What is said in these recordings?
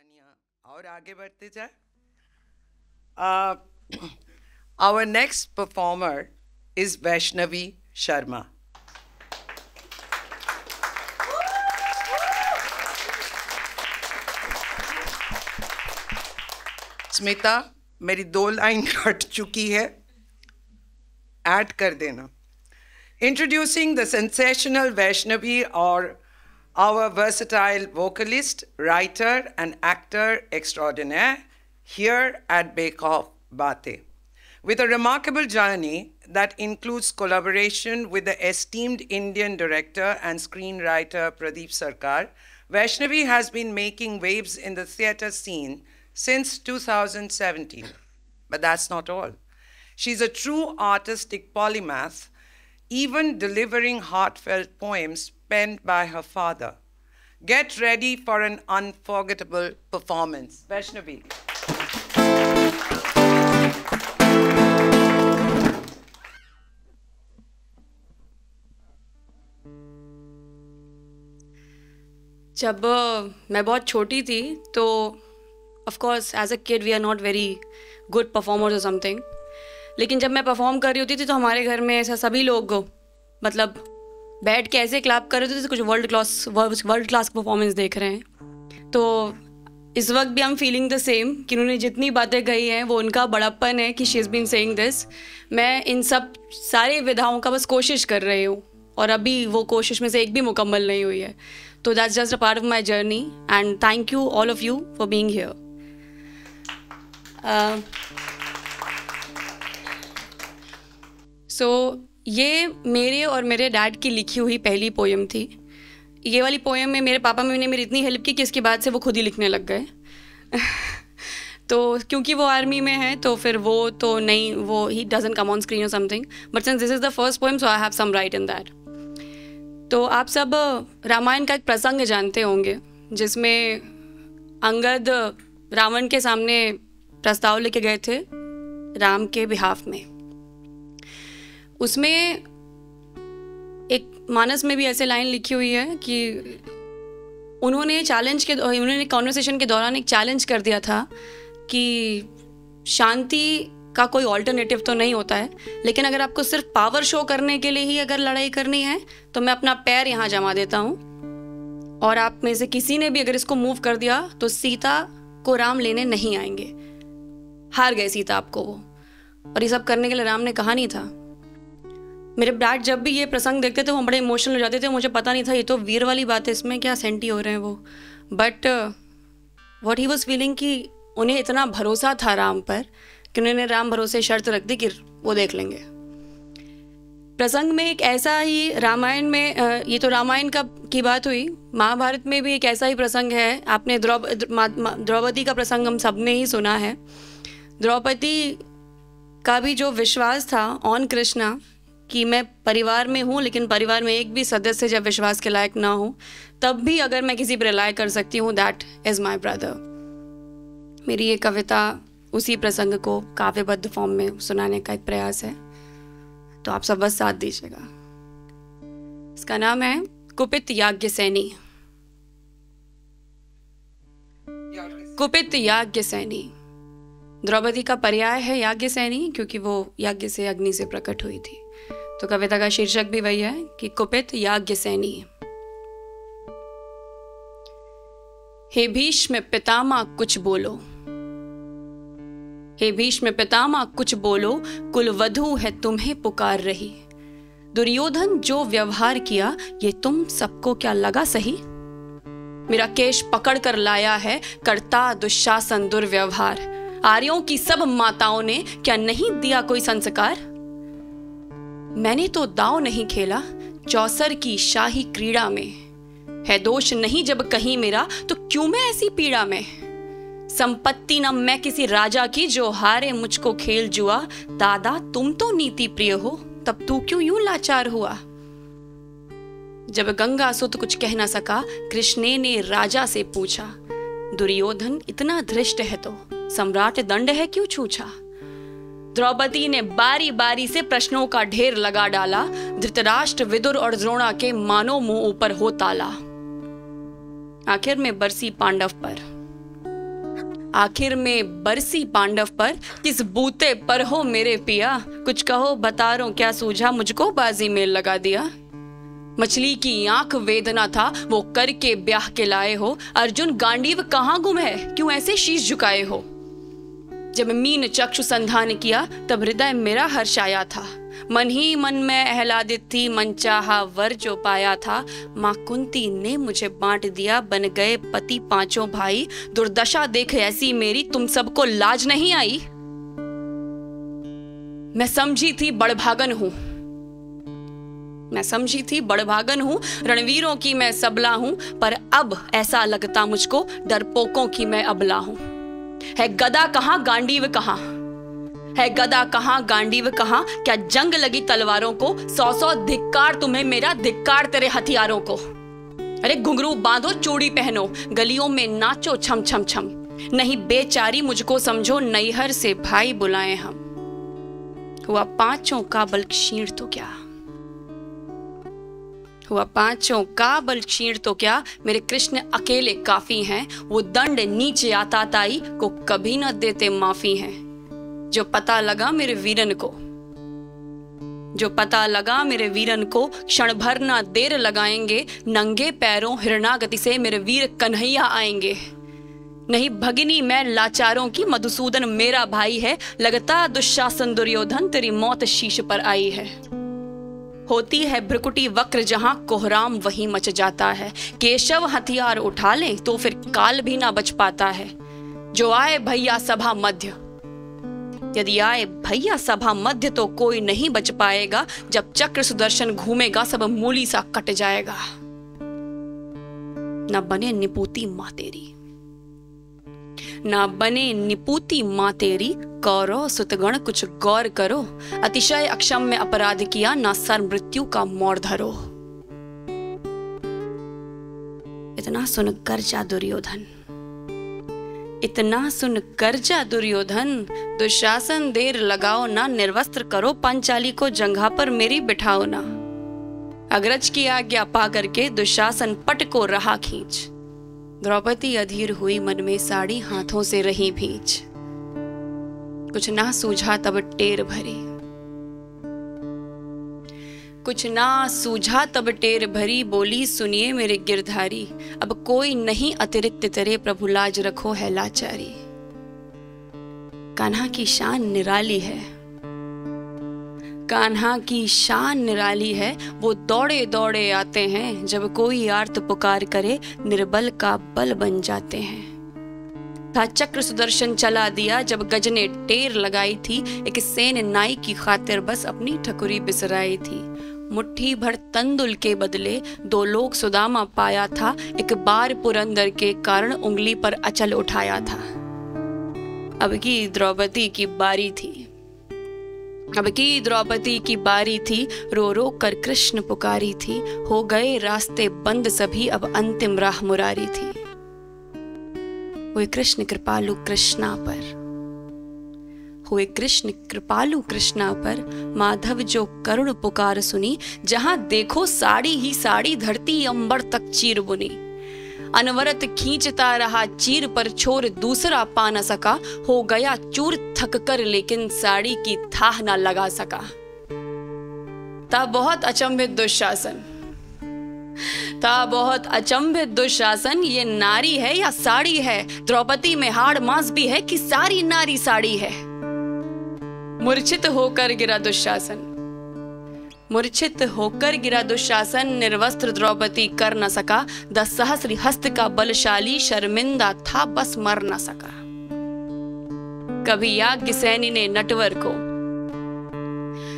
कहानियाँ और आगे बढ़ते जाए. Our next performer is Vaishnavi Sharma. Smita, मेरी 2 लाइन कट चुकी है, ऐड कर देना. Introducing the sensational Vaishnavi, or our versatile vocalist, writer and actor extraordinaire here at Bake Off Bate. With a remarkable journey that includes collaboration with the esteemed Indian director and screenwriter Pradeep Sarkar, Vaishnavi has been making waves in the theatre scene since 2017. But that's not all. She's a true artistic polymath, even delivering heartfelt poems penned by her father. Get ready for an unforgettable performance. Vaishnavi. जब मैं बहुत छोटी थी तो of course as a kid we are not very good performers और something, लेकिन जब मैं परफॉर्म कर रही होती थी तो हमारे घर में ऐसा सभी लोग मतलब बैठ के ऐसे क्लैप कर रहे थे जैसे कुछ वर्ल्ड क्लास परफॉर्मेंस देख रहे हैं. तो इस वक्त भी हम फीलिंग द सेम कि उन्होंने जितनी बातें कही हैं वो उनका बड़प्पन है कि she is been saying this. मैं इन सब सारे विधाओं का बस कोशिश कर रही हूँ और अभी वो कोशिश में से एक भी मुकम्मल नहीं हुई है. तो that's just a part of my journey and thank you all of you for being here. So ये मेरे और मेरे डैड की लिखी हुई पहली पोएम थी. ये वाली पोएम में मेरे पापा ने मेरी इतनी हेल्प की कि इसके बाद से वो खुद ही लिखने लग गए. तो क्योंकि वो आर्मी में है तो फिर वो तो नहीं, वो ही डजंट कम ऑन स्क्रीन और something, but since this is the first poem so I have some right in that. तो आप सब रामायण का एक प्रसंग जानते होंगे जिसमें अंगद रावण के सामने प्रस्ताव लेके गए थे राम के बिहाफ में. उसमें एक मानस में भी ऐसे लाइन लिखी हुई है कि उन्होंने कॉन्वर्सेशन के दौरान एक चैलेंज कर दिया था कि शांति का कोई ऑल्टरनेटिव तो नहीं होता है, लेकिन अगर आपको सिर्फ पावर शो करने के लिए ही अगर लड़ाई करनी है तो मैं अपना पैर यहाँ जमा देता हूँ, और आप में से किसी ने भी अगर इसको मूव कर दिया तो सीता को राम लेने नहीं आएंगे. हार गए सीता आपको वो. और ये सब करने के लिए राम ने कहा नहीं था. मेरे डैड जब भी ये प्रसंग देखते थे वो बड़े इमोशनल हो जाते थे. मुझे पता नहीं था ये तो वीर वाली बात है, इसमें क्या सेंटी हो रहे हैं वो. But what he was feeling कि उन्हें इतना भरोसा था राम पर कि उन्होंने राम भरोसे शर्त रख दी कि वो देख लेंगे. प्रसंग में एक ऐसा ही रामायण में ये तो रामायण की बात हुई. महाभारत में भी एक ऐसा ही प्रसंग है. आपने द्रौपदी का प्रसंग हम सब ने ही सुना है. द्रौपदी का भी जो विश्वास था ऑन कृष्णा कि मैं परिवार में हूँ लेकिन परिवार में एक भी सदस्य जब विश्वास के लायक ना हो तब भी अगर मैं किसी पर रिलाय कर सकती हूँ, दैट इज़ माई ब्रदर. मेरी ये कविता उसी प्रसंग को काव्यबद्ध फॉर्म में सुनाने का एक प्रयास है, तो आप सब बस साथ दीजिएगा. इसका नाम है कुपित याज्ञसेनी. कुपित याज्ञसेनी. द्रौपदी का पर्याय है याज्ञसेनी क्योंकि वो यज्ञ से अग्नि से प्रकट हुई थी. तो कविता का शीर्षक भी वही है कि कुपित याज्ञसेनी. हे भीष्म पितामह कुछ बोलो, हे भीष्म पितामह कुछ बोलो, कुलवधू है तुम्हें पुकार रही. दुर्योधन जो व्यवहार किया ये तुम सबको क्या लगा सही. मेरा केश पकड़ कर लाया है करता दुशासन दुर्व्यवहार. आर्यों की सब माताओं ने क्या नहीं दिया कोई संस्कार. मैंने तो दांव नहीं खेला चौसर की शाही क्रीड़ा में. है दोष नहीं जब कहीं मेरा तो क्यों मैं ऐसी पीड़ा में. संपत्ति न मैं किसी राजा की जो हारे मुझको खेल जुआ. दादा तुम तो नीति प्रिय हो तब तू क्यों यूं लाचार हुआ. जब गंगा सुत कुछ कह न सका कृष्ण ने राजा से पूछा. दुर्योधन इतना धृष्ट है तो सम्राट दंड है क्यों छूछा. द्रौपदी ने बारी बारी से प्रश्नों का ढेर लगा डाला. धृतराष्ट्र विदुर और द्रोणा के मानो मुंह ऊपर हो ताला. आखिर में बरसी पांडव पर आखिर में बरसी पांडव पर, किस बूते पर हो मेरे पिया, कुछ कहो बता रो क्या सूझा, मुझको बाजी में लगा दिया। मछली की आंख वेदना था वो करके ब्याह के लाए हो, अर्जुन गांडीव कहाँ गुम है, क्यों ऐसे शीश झुकाए हो। जब मीन चक्षु संधान किया तब हृदय मेरा हर्षाया था, मन ही मन में आह्लादित थी, मन चाहा वर जो पाया था। माँ कुंती ने मुझे बांट दिया, बन गए पति पांचों भाई, दुर्दशा देख ऐसी मेरी, तुम सबको लाज नहीं आई। मैं समझी थी बड़भागन हूं, मैं समझी थी बड़भागन हूं, रणवीरों की मैं सबला हूं, पर अब ऐसा लगता मुझको डरपोकों की मैं अबला हूं। है गदा कहाँ गांडीव कहाँ, है गदा कहाँ गांडीव कहाँ, क्या जंग लगी तलवारों को, 100 धिक्कार तुम्हें मेरा, धिक्कार तेरे हथियारों को। अरे घुंघरू बांधो चूड़ी पहनो, गलियों में नाचो छम छम छम, नहीं बेचारी मुझको समझो, नैहर से भाई बुलाए हम। हुआ पांचों का बल क्षीण तो क्या, हुआ पांचों का बल क्षीण तो क्या, मेरे कृष्ण अकेले काफी हैं, वो दंड नीचे आता ताई को कभी न देते माफी हैं। जो पता लगा मेरे वीरन को, जो पता लगा मेरे वीरन को, क्षण भर ना देर लगाएंगे, नंगे पैरों हिरणागति से मेरे वीर कन्हैया आएंगे। नहीं भगिनी मैं लाचारों की, मधुसूदन मेरा भाई है, लगता दुशासन दुर्योधन तेरी मौत शीश पर आई है। होती है भ्रुकुटी वक्र जहां कोहराम वहीं मच जाता है, केशव हथियार उठा ले तो फिर काल भी ना बच पाता है। जो आए भैया सभा मध्य, यदि आए भैया सभा मध्य तो कोई नहीं बच पाएगा, जब चक्र सुदर्शन घूमेगा सब मूली सा कट जाएगा। न बने निपूती मां तेरी, ना बने निपूती मां तेरी, कौरव सुतगण कुछ गौर करो, अतिशय अक्षम्य अपराध किया, ना सर मृत्यु का मोर धरो। इतना सुन गर्जा दुर्योधन, इतना सुन गर्जा दुर्योधन, दुशासन देर लगाओ ना, निर्वस्त्र करो पांचाली को, जंघा पर मेरी बिठाओ ना। अग्रज की आज्ञा पा करके दुशासन पट को रहा खींच, द्रौपदी अधीर हुई मन में, साड़ी हाथों से रही भींच। कुछ ना सूझा तब टेर भरी, कुछ ना सूझा तब टेर भरी, बोली सुनिए मेरे गिरधारी, अब कोई नहीं अतिरिक्त तेरे, प्रभु लाज रखो है लाचारी। कान्हा की शान निराली है, कान्हा की शान निराली है, वो दौड़े दौड़े आते हैं, जब कोई आर्त पुकार करे निर्बल का बल बन जाते हैं। था चक्र सुदर्शन चला दिया जब गज ने टेर लगाई थी, एक सेन नाई की खातिर बस अपनी ठकुरी बिसराई थी। मुट्ठी भर तंदुल के बदले 2 लोग सुदामा पाया था, एक बार पुरंदर के कारण उंगली पर अचल उठाया था। अब की द्रौपदी की बारी थी, अब की द्रौपदी की बारी थी, रो रो कर कृष्ण पुकारी थी, हो गए रास्ते बंद सभी, अब अंतिम राह मुरारी थी। हुए कृष्ण कृपालु कृष्णा पर, हुए कृष्ण कृपालु कृष्णा पर, माधव जो करुण पुकार सुनी, जहां देखो साड़ी ही साड़ी, धरती अंबर तक चीर बुनी। अनवरत खींचता रहा चीर पर छोर, दूसरा पा न सका, हो गया चूर थक कर, लेकिन साड़ी की थाह न लगा सका। था बहुत अचंभित दुशासन, था बहुत अचंभित दुशासन, ये नारी है या साड़ी है, द्रौपदी में हाड़ मांस भी है कि सारी नारी साड़ी है। मूर्छित होकर गिरा दुशासन, मूर्छित होकर गिरा दुशासन, निर्वस्त्र द्रौपदी कर न सका, 10 सहस्र हस्त का बलशाली, शर्मिंदा था बस मर न सका। कभी याज्ञसेनी ने नटवर को,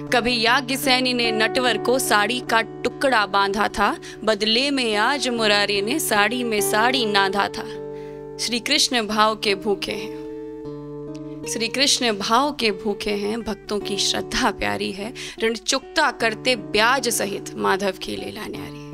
कभी याज्ञसेनी ने नटवर को साड़ी का टुकड़ा बांधा था, बदले में आज मुरारी ने साड़ी में साड़ी नाधा था। श्री कृष्ण भाव के भूखे हैं, श्री कृष्ण भाव के भूखे हैं, भक्तों की श्रद्धा प्यारी है, ऋण चुकता करते ब्याज सहित, माधव की लीला न्यारी।